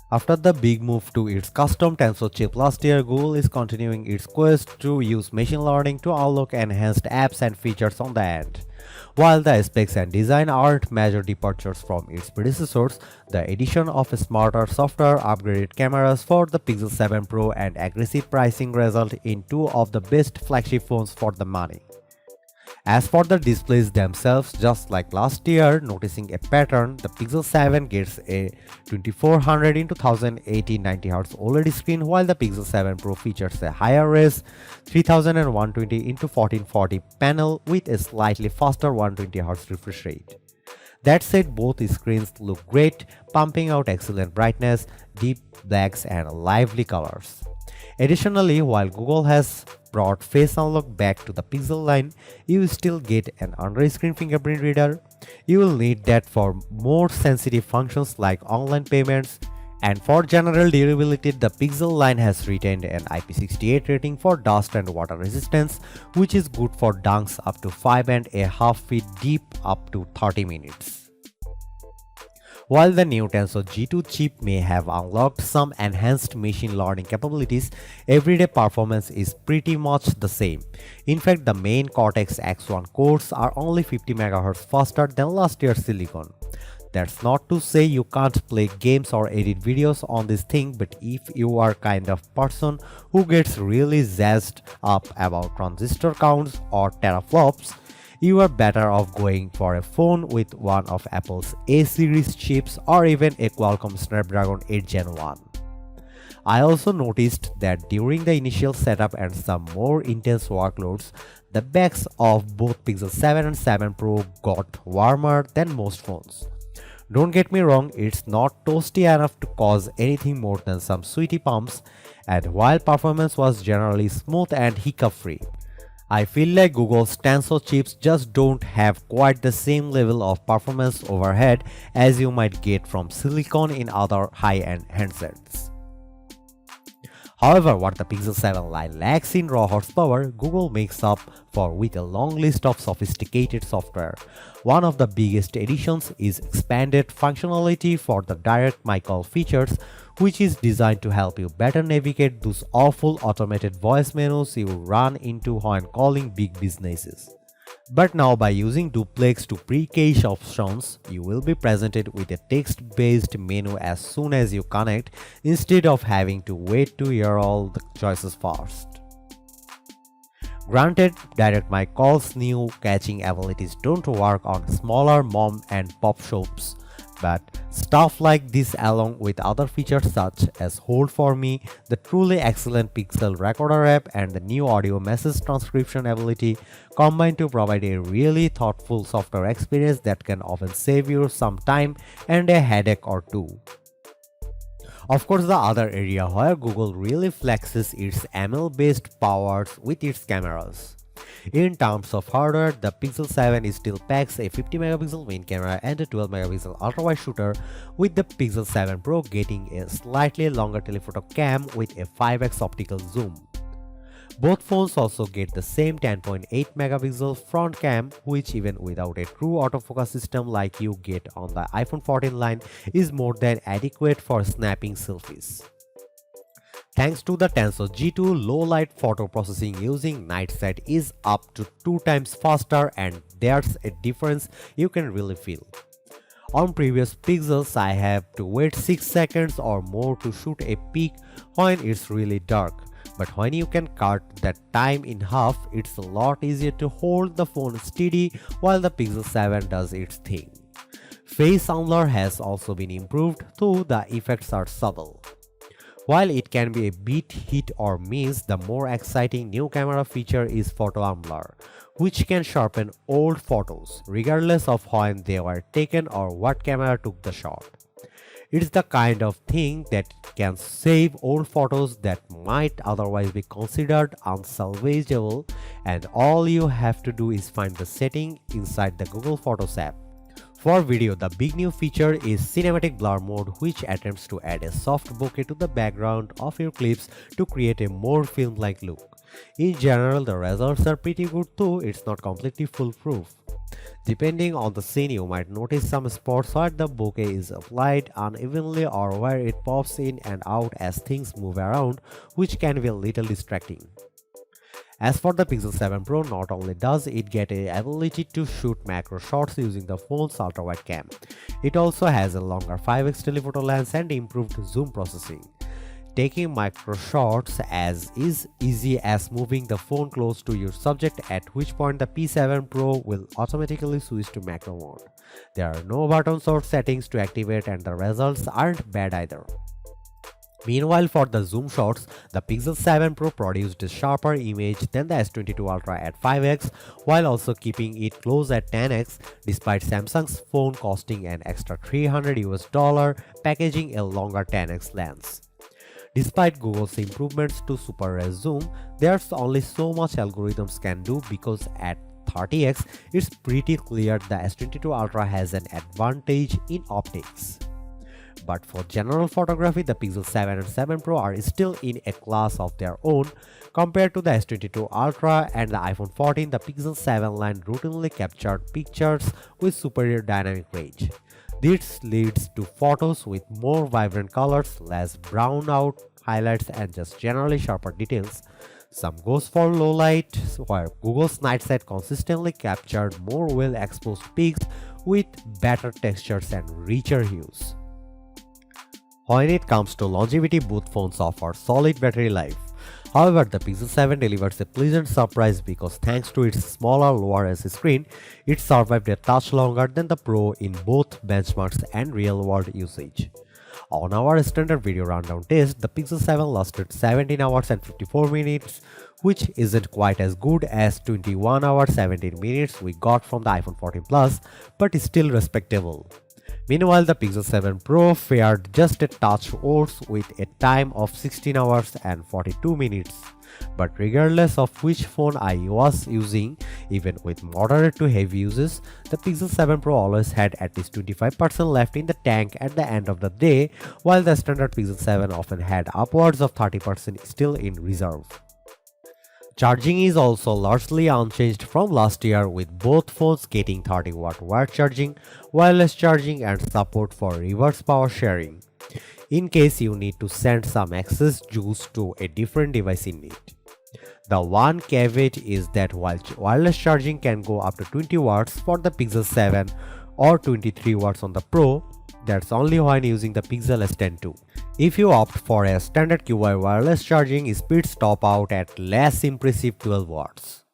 After the big move to its custom Tensor chip last year, Google is continuing its quest to use machine learning to unlock enhanced apps and features on the end. While the specs and design aren't major departures from its predecessors, the addition of smarter software, upgraded cameras for the Pixel 7 Pro, and aggressive pricing result in two of the best flagship phones for the money. As for the displays themselves, just like last year, noticing a pattern, the Pixel 7 gets a 2400 x 1080-90Hz OLED screen, while the Pixel 7 Pro features a higher res 3120 x 1440 panel with a slightly faster 120Hz refresh rate. That said, both screens look great, pumping out excellent brightness, deep blacks, and lively colors. Additionally, while Google has brought Face Unlock back to the Pixel line, you still get an under-screen fingerprint reader. You will need that for more sensitive functions like online payments. And for general durability, the Pixel line has retained an IP68 rating for dust and water resistance, which is good for dunks up to 5.5 feet deep up to 30 minutes. While the new Tensor G2 chip may have unlocked some enhanced machine learning capabilities, everyday performance is pretty much the same. In fact, the main Cortex X1 cores are only 50 MHz faster than last year's silicon. That's not to say you can't play games or edit videos on this thing, but if you are kind of person who gets really jazzed up about transistor counts or teraflops, you are better off going for a phone with one of Apple's A series chips or even a Qualcomm Snapdragon 8 Gen 1. I also noticed that during the initial setup and some more intense workloads, the backs of both Pixel 7 and 7 Pro got warmer than most phones. Don't get me wrong, it's not toasty enough to cause anything more than some sweaty pumps, and while performance was generally smooth and hiccup-free, I feel like Google's Tensor chips just don't have quite the same level of performance overhead as you might get from silicon in other high-end handsets. However, what the Pixel 7 line lacks in raw horsepower, Google makes up for with a long list of sophisticated software. One of the biggest additions is expanded functionality for the direct mic call features, which is designed to help you better navigate those awful automated voice menus you run into when calling big businesses. But now, by using duplex to pre-cache options, you will be presented with a text-based menu as soon as you connect, instead of having to wait to hear all the choices first. Granted, direct mic calls' new caching abilities don't work on smaller mom and pop shops, but stuff like this, along with other features such as Hold For Me, the truly excellent Pixel Recorder app, and the new audio message transcription ability, combine to provide a really thoughtful software experience that can often save you some time and a headache or two. Of course, the other area where Google really flexes its ML-based powers with its cameras. In terms of hardware, the Pixel 7 still packs a 50 megapixel main camera and a 12 megapixel ultra-wide shooter, with the Pixel 7 Pro getting a slightly longer telephoto cam with a 5x optical zoom. Both phones also get the same 10.8 megapixel front cam, which even without a true autofocus system like you get on the iPhone 14 line is more than adequate for snapping selfies. Thanks to the Tensor G2, low-light photo processing using night sight is up to 2 times faster, and there's a difference you can really feel. On previous Pixels, I have to wait 6 seconds or more to shoot a pic when it's really dark. But when you can cut that time in half, it's a lot easier to hold the phone steady while the Pixel 7 does its thing. Face Unlock has also been improved, though the effects are subtle. While it can be a bit hit or miss, the more exciting new camera feature is Photo Unblur, which can sharpen old photos, regardless of when they were taken or what camera took the shot. It's the kind of thing that can save old photos that might otherwise be considered unsalvageable, and all you have to do is find the setting inside the Google Photos app. For video, the big new feature is Cinematic Blur Mode, which attempts to add a soft bokeh to the background of your clips to create a more film-like look. In general, the results are pretty good, though it's not completely foolproof. Depending on the scene, you might notice some spots where the bokeh is applied unevenly or where it pops in and out as things move around, which can be a little distracting. As for the Pixel 7 Pro, not only does it get a ability to shoot macro shots using the phone's ultra-wide cam, it also has a longer 5x telephoto lens and improved zoom processing. Taking micro shots as is easy as moving the phone close to your subject, at which point the P7 Pro will automatically switch to macro mode. There are no buttons or settings to activate and the results aren't bad either. Meanwhile, for the zoom shots, the Pixel 7 Pro produced a sharper image than the S22 Ultra at 5x while also keeping it close at 10x despite Samsung's phone costing an extra $300 packaging a longer 10x lens. Despite Google's improvements to Super Res Zoom, there's only so much algorithms can do because at 30x, it's pretty clear the S22 Ultra has an advantage in optics. But for general photography, the Pixel 7 and 7 Pro are still in a class of their own. Compared to the S22 Ultra and the iPhone 14, the Pixel 7 line routinely captured pictures with superior dynamic range. This leads to photos with more vibrant colors, less brown out highlights and just generally sharper details. Some goes for low light, where Google's night sight consistently captured more well-exposed pics with better textures and richer hues. When it comes to longevity, both phones offer solid battery life. However, the Pixel 7 delivers a pleasant surprise because thanks to its smaller lower-res screen, it survived a touch longer than the Pro in both benchmarks and real-world usage. On our standard video rundown test, the Pixel 7 lasted 17 hours and 54 minutes, which isn't quite as good as 21 hours 17 minutes we got from the iPhone 14 Plus, but is still respectable. Meanwhile, the Pixel 7 Pro fared just a touch worse with a time of 16 hours and 42 minutes. But regardless of which phone I was using, even with moderate to heavy uses, the Pixel 7 Pro always had at least 25% left in the tank at the end of the day, while the standard Pixel 7 often had upwards of 30% still in reserve. Charging is also largely unchanged from last year, with both phones getting 30-watt wire charging, wireless charging and support for reverse power sharing, in case you need to send some excess juice to a different device in need. The one caveat is that while wireless charging can go up to 20 watts for the Pixel 7 or 23 watts on the Pro, that's only when using the Pixel S10 II. If you opt for a standard QI wireless charging, speeds top out at less impressive 12 watts.